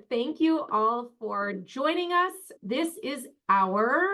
Thank you all for joining us. This is our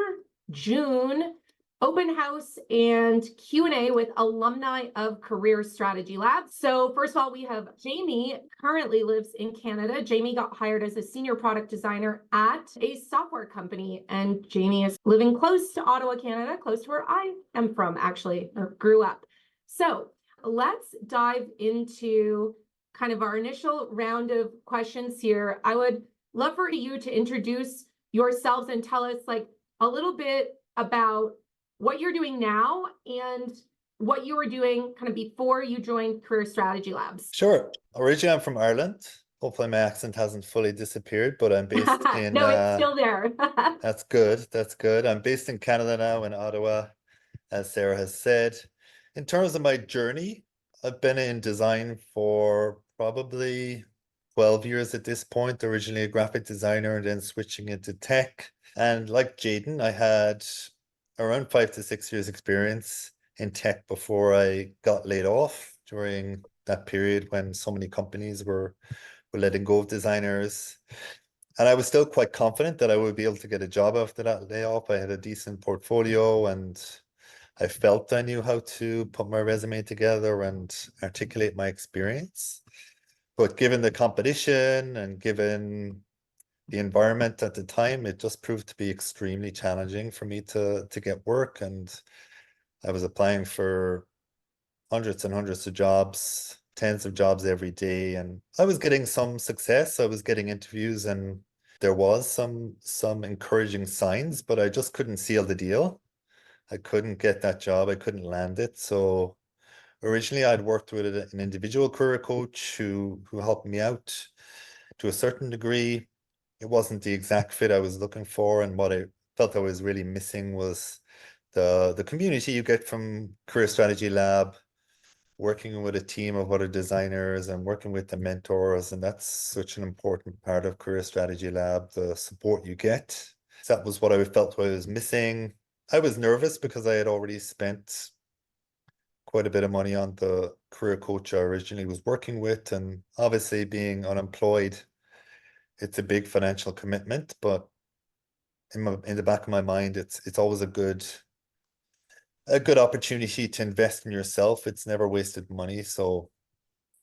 June open house and Q&A with alumni of Career Strategy Lab. So first of all, we have Jamie, currently lives in Canada. Jamie got hired as a senior product designer at a software company, and Jamie is living close to Ottawa, Canada, close to where I am from, actually, or grew up. So let's dive into kind of our initial round of questions here. I would love for you to introduce yourselves and tell us like a little bit about what you're doing now and what you were doing kind of before you joined Career Strategy Labs. Sure. Originally, I'm from Ireland. Hopefully, my accent hasn't fully disappeared, but I'm based in. No, it's still there. That's good. That's good. I'm based in Canada now, in Ottawa, as Sarah has said. In terms of my journey, I've been in design for probably 12 years at this point. Originally a graphic designer and then switching into tech. And like Jaden, I had around 5 to 6 years experience in tech before I got laid off during that period when so many companies were letting go of designers. And I was still quite confident that I would be able to get a job after that layoff. I had a decent portfolio and I felt I knew how to put my resume together and articulate my experience. But given the competition and given the environment at the time, it just proved to be extremely challenging for me to get work. And I was applying for hundreds and hundreds of jobs, tens of jobs every day. And I was getting some success. I was getting interviews and there was some encouraging signs, but I just couldn't seal the deal. I couldn't get that job. I couldn't land it. So originally I'd worked with an individual career coach who helped me out to a certain degree. It wasn't the exact fit I was looking for, and what I felt I was really missing was the community you get from Career Strategy Lab, working with a team of other designers and working with the mentors, and that's such an important part of Career Strategy Lab, the support you get. That was what I felt I was missing. I was nervous because I had already spent quite a bit of money on the career coach I originally was working with, and obviously being unemployed, it's a big financial commitment, but in the back of my mind, it's always a good opportunity to invest in yourself. It's never wasted money. So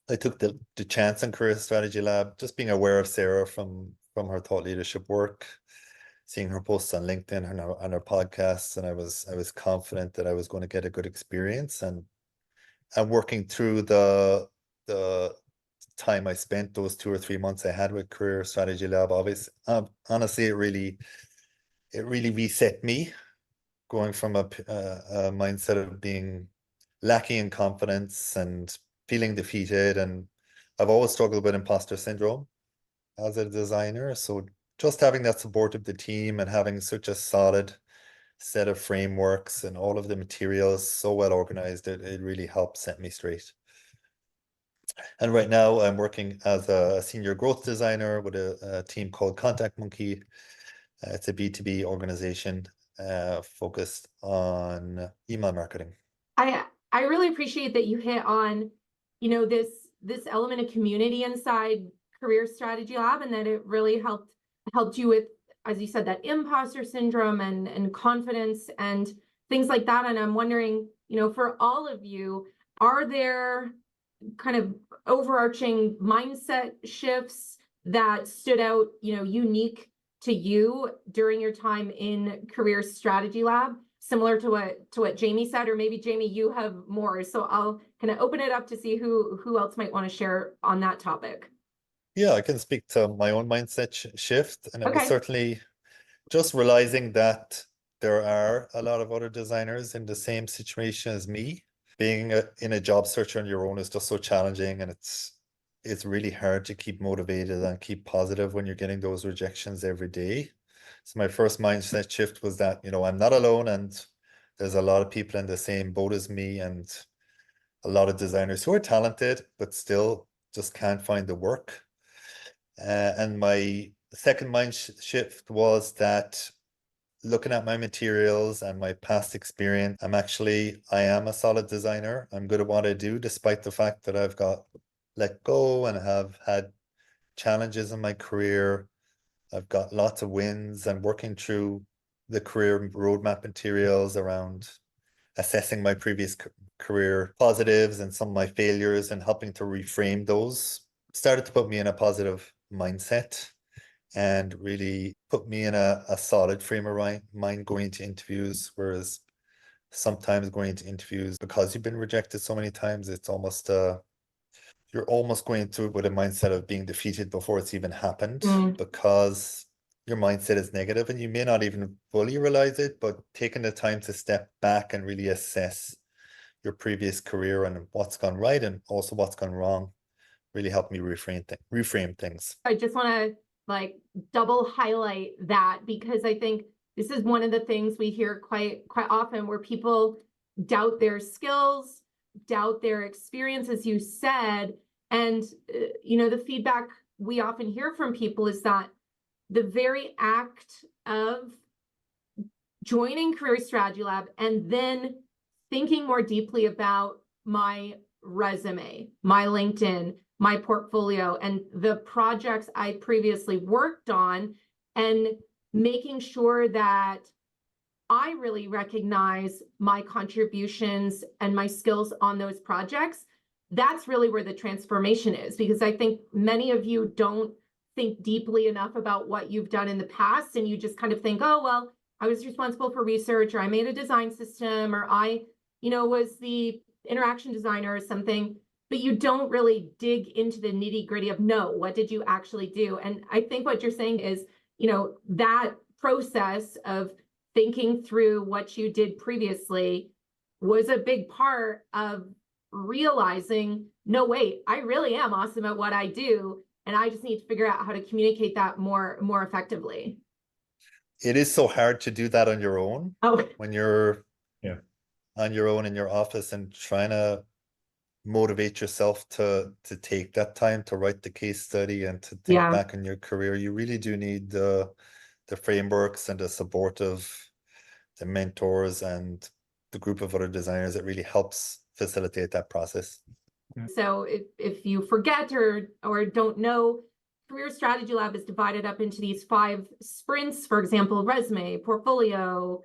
I took the chance in Career Strategy Lab, just being aware of Sarah from her thought leadership work, seeing her posts on LinkedIn and on her podcasts, and I was confident that I was going to get a good experience. And working through the time I spent, those 2 or 3 months I had with Career Strategy Lab, obviously, honestly, it really reset me, going from a mindset of being lacking in confidence and feeling defeated. And I've always struggled with imposter syndrome as a designer. So just having that support of the team and having such a solid set of frameworks and all of the materials so well organized, it really helped set me straight. And right now I'm working as a senior growth designer with a team called Contact Monkey. It's a B2B organization focused on email marketing. I really appreciate that you hit on, this element of community inside Career Strategy Lab, and that it really helped you with, as you said, that imposter syndrome and confidence and things like that. And I'm wondering, for all of you, are there kind of overarching mindset shifts that stood out, unique to you during your time in Career Strategy Lab, similar to what Jamie said? Or maybe Jamie, you have more. So I'll kind of open it up to see who else might want to share on that topic. Yeah, I can speak to my own mindset shift, and it was Okay. certainly just realizing that there are a lot of other designers in the same situation as me. Being in a job search on your own is just so challenging, and it's really hard to keep motivated and keep positive when you're getting those rejections every day. So my first mindset shift was that, I'm not alone, and there's a lot of people in the same boat as me, and a lot of designers who are talented but still just can't find the work. And my second mind shift was that, looking at my materials and my past experience, I am a solid designer. I'm good at what I do, despite the fact that I've got let go and have had challenges in my career. I've got lots of wins. I'm working through the career roadmap materials around assessing my previous career positives and some of my failures and helping to reframe those. Started to put me in a positive mindset and really put me in a solid frame of mind going into interviews. Whereas sometimes going into interviews, because you've been rejected so many times, it's almost you're almost going through it with a mindset of being defeated before it's even happened, because your mindset is negative and you may not even fully realize it, but taking the time to step back and really assess your previous career and what's gone right and also what's gone wrong really helped me reframe things. I just want to like double highlight that, because I think this is one of the things we hear quite often, where people doubt their skills, doubt their experience, as you said. And the feedback we often hear from people is that the very act of joining Career Strategy Lab and then thinking more deeply about my resume, my LinkedIn, my portfolio, and the projects I previously worked on, and making sure that I really recognize my contributions and my skills on those projects. That's really where the transformation is, because I think many of you don't think deeply enough about what you've done in the past, and you just kind of think, oh, well, I was responsible for research, or I made a design system, or I, was the interaction designer or something, but you don't really dig into the nitty gritty of, no, what did you actually do? And I think what you're saying is, that process of thinking through what you did previously was a big part of realizing, no, wait, I really am awesome at what I do, and I just need to figure out how to communicate that more effectively. It is so hard to do that on your own. Oh, when you're on your own in your office and trying to motivate yourself to take that time to write the case study and to think back in your career. You really do need the frameworks and the support of the mentors and the group of other designers. It really helps facilitate that process. So if you forget or don't know, Career Strategy Lab is divided up into these 5 sprints, for example, resume, portfolio,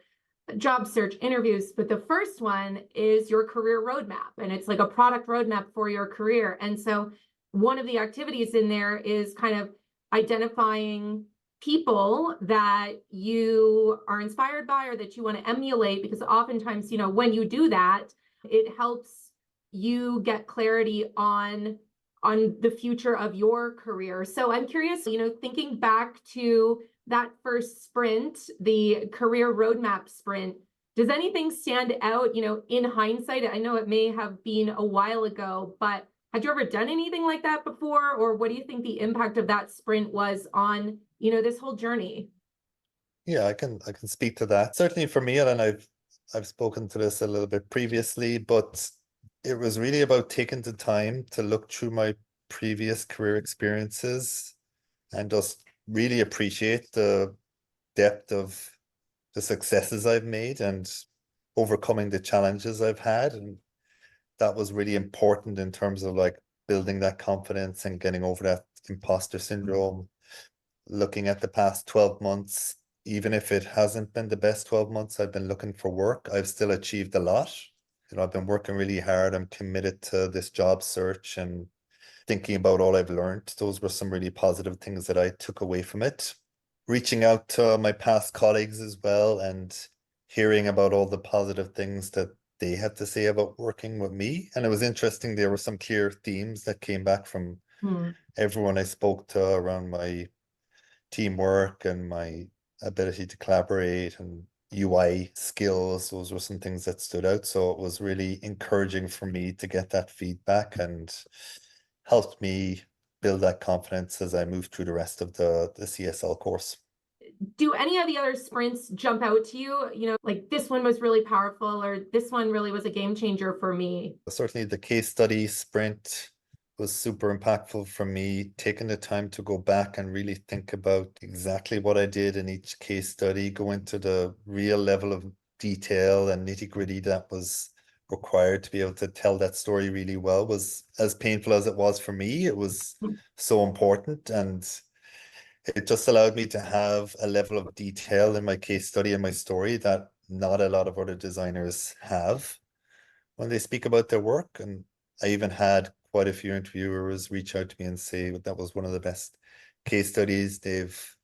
job search, interviews. But the first one is your career roadmap, and it's like a product roadmap for your career. And so one of the activities in there is kind of identifying people that you are inspired by or that you want to emulate, because oftentimes, when you do that, it helps you get clarity on the future of your career. So I'm curious, thinking back to that first sprint, the career roadmap sprint, does anything stand out, in hindsight? I know it may have been a while ago, but had you ever done anything like that before? Or what do you think the impact of that sprint was on, this whole journey? Yeah, I can speak to that. Certainly for me, and I've spoken to this a little bit previously, but it was really about taking the time to look through my previous career experiences and just really appreciate the depth of the successes I've made and overcoming the challenges I've had. And that was really important in terms of like building that confidence and getting over that imposter syndrome. Looking at the past 12 months, even if it hasn't been the best 12 months I've been looking for work, I've still achieved a lot. I've been working really hard. I'm committed to this job search and thinking about all I've learned. Those were some really positive things that I took away from it. Reaching out to my past colleagues as well and hearing about all the positive things that they had to say about working with me. And it was interesting, there were some clear themes that came back from everyone I spoke to around my teamwork and my ability to collaborate and UI skills. Those were some things that stood out. So it was really encouraging for me to get that feedback and helped me build that confidence as I moved through the rest of the CSL course. Do any of the other sprints jump out to you? Like this one was really powerful, or this one really was a game changer for me? Certainly the case study sprint was super impactful for me, taking the time to go back and really think about exactly what I did in each case study, go into the real level of detail and nitty-gritty that was required to be able to tell that story really well was, as painful as it was for me, it was so important. And it just allowed me to have a level of detail in my case study and my story that not a lot of other designers have when they speak about their work. And I even had quite a few interviewers reach out to me and say that was one of the best case studies they've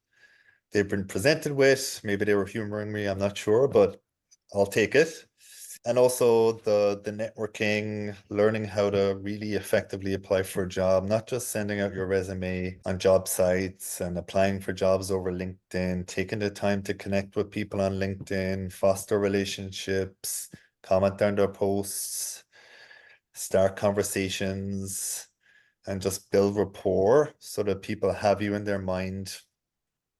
been presented with. Maybe they were humoring me, I'm not sure, but I'll take it. And also the networking, learning how to really effectively apply for a job, not just sending out your resume on job sites and applying for jobs over LinkedIn, taking the time to connect with people on LinkedIn, foster relationships, comment on their posts, start conversations, and just build rapport so that people have you in their mind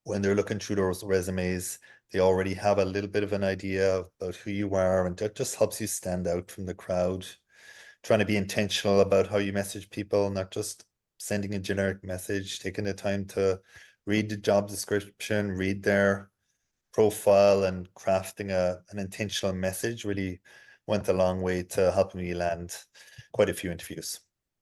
when they're looking through those resumes. They already have a little bit of an idea about who you are, and that just helps you stand out from the crowd. Trying to be intentional about how you message people, not just sending a generic message, taking the time to read the job description, read their profile, and crafting an intentional message really went a long way to helping me land quite a few interviews.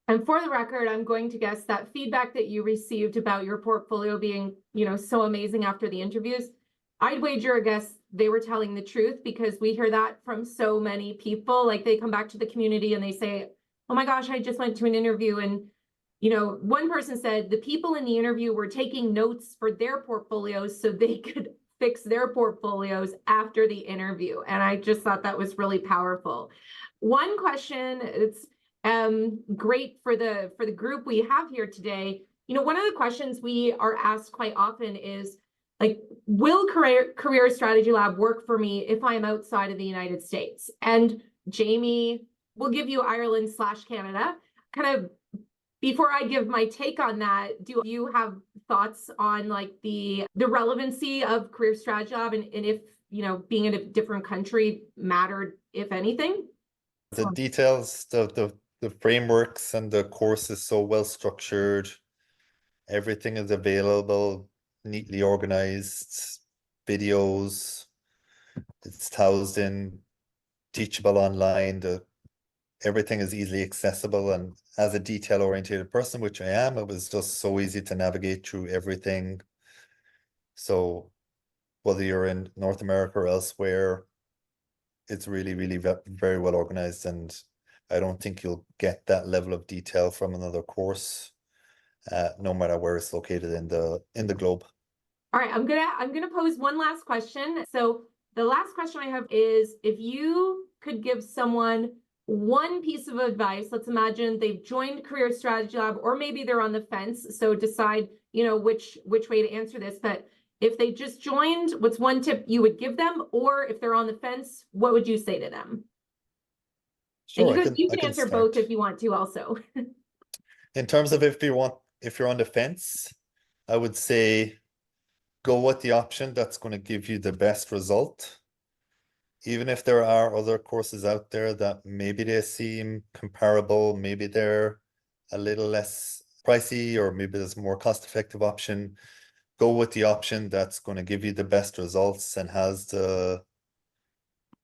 And for the record, I'm going to guess that feedback that you received about your portfolio being, so amazing after the interviews, I'd wager a guess they were telling the truth, because we hear that from so many people. Like, they come back to the community and they say, oh my gosh, I just went to an interview, and one person said the people in the interview were taking notes for their portfolios so they could fix their portfolios after the interview. And I just thought that was really powerful. One question, it's great for the group we have here today. One of the questions we are asked quite often is, like, will career strategy lab work for me if I'm outside of the United States? And Jamie, we'll give you Ireland/Canada. Kind of before I give my take on that, do you have thoughts on, like, the relevancy of career strategy lab, and if being in a different country mattered, if anything? The details, the frameworks and the course is so well structured. Everything is available, neatly organized, videos. It's housed in teachable online. Everything is easily accessible, and as a detail-oriented person, which I am, it was just so easy to navigate through everything. So whether you're in North America or elsewhere, it's really, really very well organized, and I don't think you'll get that level of detail from another course, no matter where it's located in the globe. All right, I'm gonna pose one last question. So the last question I have is, if you could give someone one piece of advice, let's imagine they've joined Career Strategy Lab, or maybe they're on the fence, so decide, which way to answer this. But if they just joined, what's one tip you would give them? Or if they're on the fence, what would you say to them? Sure, And you I can can answer start. both if you want to also. In terms of if you're on the fence, I would say go with the option that's going to give you the best result. Even if there are other courses out there that maybe they seem comparable, maybe they're a little less pricey, or maybe there's a more cost-effective option, go with the option that's going to give you the best results and has the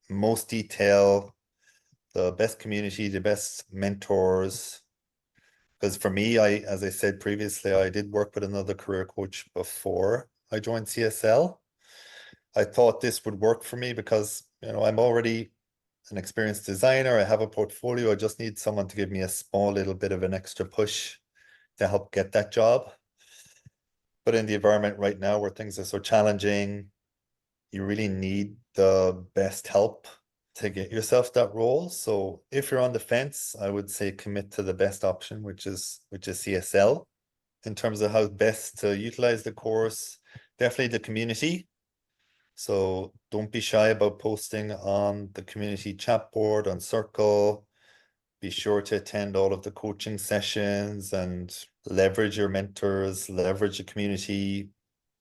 most detail, the best community, the best mentors. Because for me, as I said previously, I did work with another career coach before I joined CSL. I thought this would work for me because, I'm already an experienced designer. I have a portfolio. I just need someone to give me a small little bit of an extra push to help get that job. But in the environment right now where things are so challenging, you really need the best help to get yourself that role. So if you're on the fence, I would say commit to the best option, which is CSL. In terms of how best to utilize the course, definitely the community. So don't be shy about posting on the community chat board, on Circle. Be sure to attend all of the coaching sessions and leverage your mentors, leverage the community,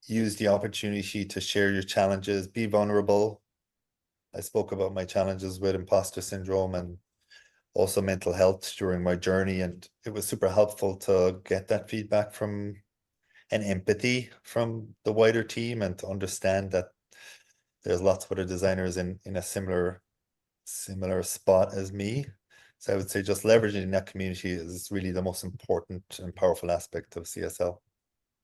use the opportunity to share your challenges, be vulnerable. I spoke about my challenges with imposter syndrome and also mental health during my journey, and it was super helpful to get that feedback from and empathy from the wider team, and to understand that there's lots of other designers in a similar similar spot as me. So I would say just leveraging that community is really the most important and powerful aspect of CSL.